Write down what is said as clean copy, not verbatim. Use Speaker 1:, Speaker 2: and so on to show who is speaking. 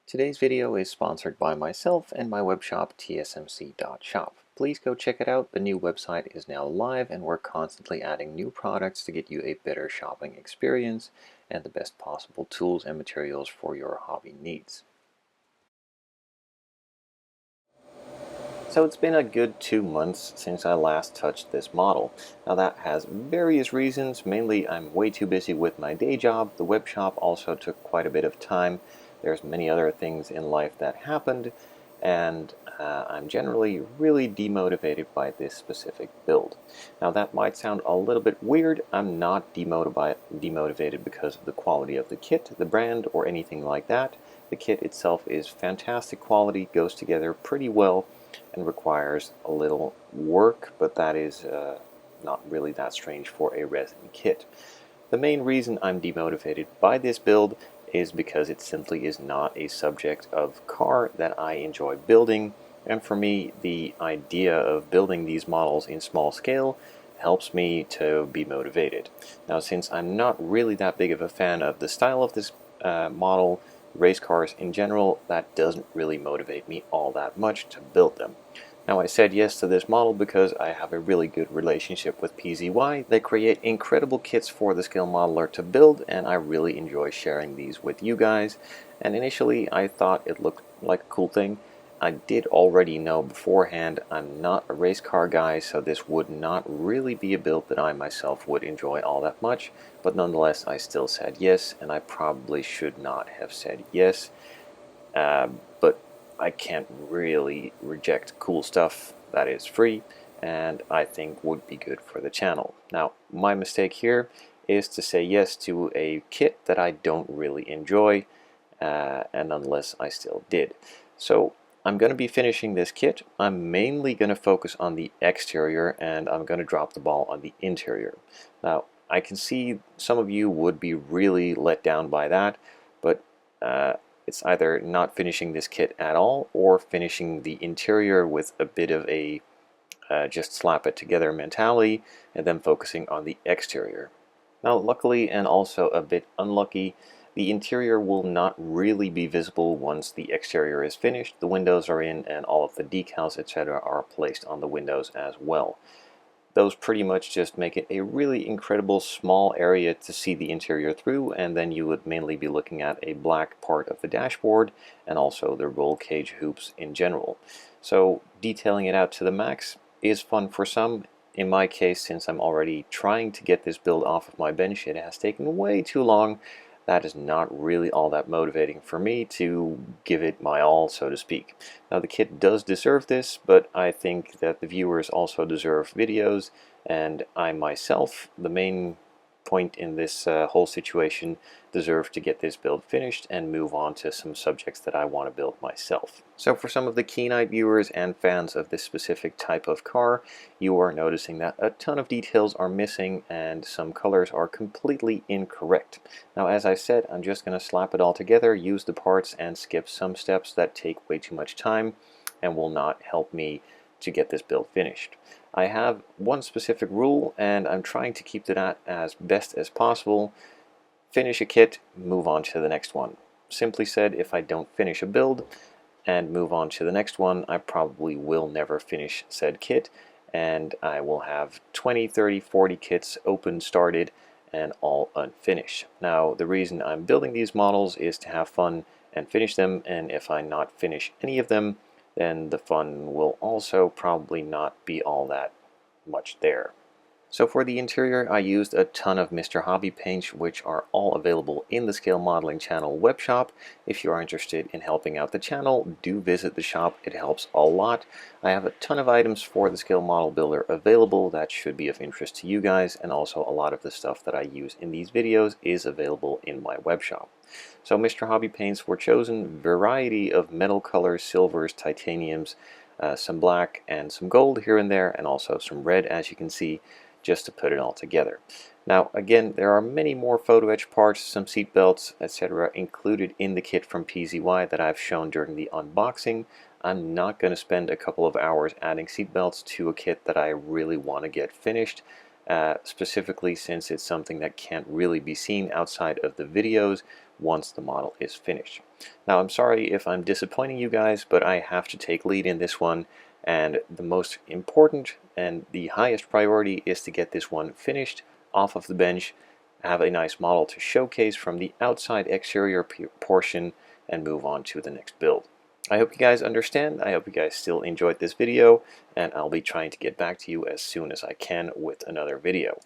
Speaker 1: Today's video is sponsored by myself and my webshop tsmc.shop. Please go check it out. The new website is now live and we're constantly adding new products to get you a better shopping experience and the best possible tools and materials for your hobby needs. So it's been a good 2 months since I last touched this model. Now that has various reasons. Mainly I'm way too busy with my day job. The web shop also took quite a bit of time. There's many other things in life that happened, and I'm generally really demotivated by this specific build. Now that might sound a little bit weird. I'm not demotivated because of the quality of the kit, the brand, or anything like that. The kit itself is fantastic quality, goes together pretty well, and requires a little work, but that is not really that strange for a resin kit. The main reason I'm demotivated by this build is because it simply is not a subject of car that I enjoy building, and for me the idea of building these models in small scale helps me to be motivated. Now, since I'm not really that big of a fan of the style of this model, race cars in general, that doesn't really motivate me all that much to build them. Now, I said yes to this model because I have a really good relationship with PZY. They create incredible kits for the scale modeler to build, and I really enjoy sharing these with you guys. And initially I thought it looked like a cool thing. I did already know beforehand I'm not a race car guy, so this would not really be a build that I myself would enjoy all that much, but nonetheless I still said yes, and I probably should not have said yes. But I can't really reject cool stuff that is free and I think would be good for the channel. Now, my mistake here is to say yes to a kit that I don't really enjoy, and nonetheless I still did. So I'm going to be finishing this kit. I'm mainly going to focus on the exterior, and I'm going to drop the ball on the interior. Now, I can see some of you would be really let down by that, but it's either not finishing this kit at all or finishing the interior with a bit of a just slap it together mentality and then focusing on the exterior. Now, luckily and also a bit unlucky, the interior will not really be visible once the exterior is finished. The windows are in and all of the decals, etc. are placed on the windows as well. Those pretty much just make it a really incredible small area to see the interior through, and then you would mainly be looking at a black part of the dashboard and also the roll cage hoops in general. So detailing it out to the max is fun for some. In my case, since I'm already trying to get this build off of my bench, it has taken way too long. That is not really all that motivating for me to give it my all, so to speak. Now, the kit does deserve this, but I think that the viewers also deserve videos, and I myself, the main point in this whole situation, deserve to get this build finished and move on to some subjects that I want to build myself. So for some of the keen-eyed viewers and fans of this specific type of car, you are noticing that a ton of details are missing and some colors are completely incorrect. Now, as I said, I'm just going to slap it all together, use the parts, and skip some steps that take way too much time and will not help me to get this build finished. I have one specific rule, and I'm trying to keep to that as best as possible. Finish a kit, move on to the next one. Simply said, if I don't finish a build and move on to the next one, I probably will never finish said kit, and I will have 20, 30, 40 kits open, started, and all unfinished. Now, the reason I'm building these models is to have fun and finish them, and if I not finish any of them, then the fun will also probably not be all that much there. So for the interior, I used a ton of Mr. Hobby paints, which are all available in the Scale Modeling Channel webshop. If you are interested in helping out the channel, do visit the shop. It helps a lot. I have a ton of items for the Scale Model Builder available that should be of interest to you guys, and also a lot of the stuff that I use in these videos is available in my webshop. So Mr. Hobby paints were chosen, variety of metal colors, silvers, titaniums, some black and some gold here and there, and also some red, as you can see, just to put it all together. Now, again, there are many more photo etch parts, some seat belts, etc. included in the kit from PZY that I've shown during the unboxing. I'm not going to spend a couple of hours adding seat belts to a kit that I really want to get finished. specifically since it's something that can't really be seen outside of the videos once the model is finished. Now, I'm sorry if I'm disappointing you guys, but I have to take lead in this one, and the most important and the highest priority is to get this one finished off of the bench, have a nice model to showcase from the outside exterior portion, and move on to the next build. I hope you guys understand. I hope you guys still enjoyed this video, and I'll be trying to get back to you as soon as I can with another video.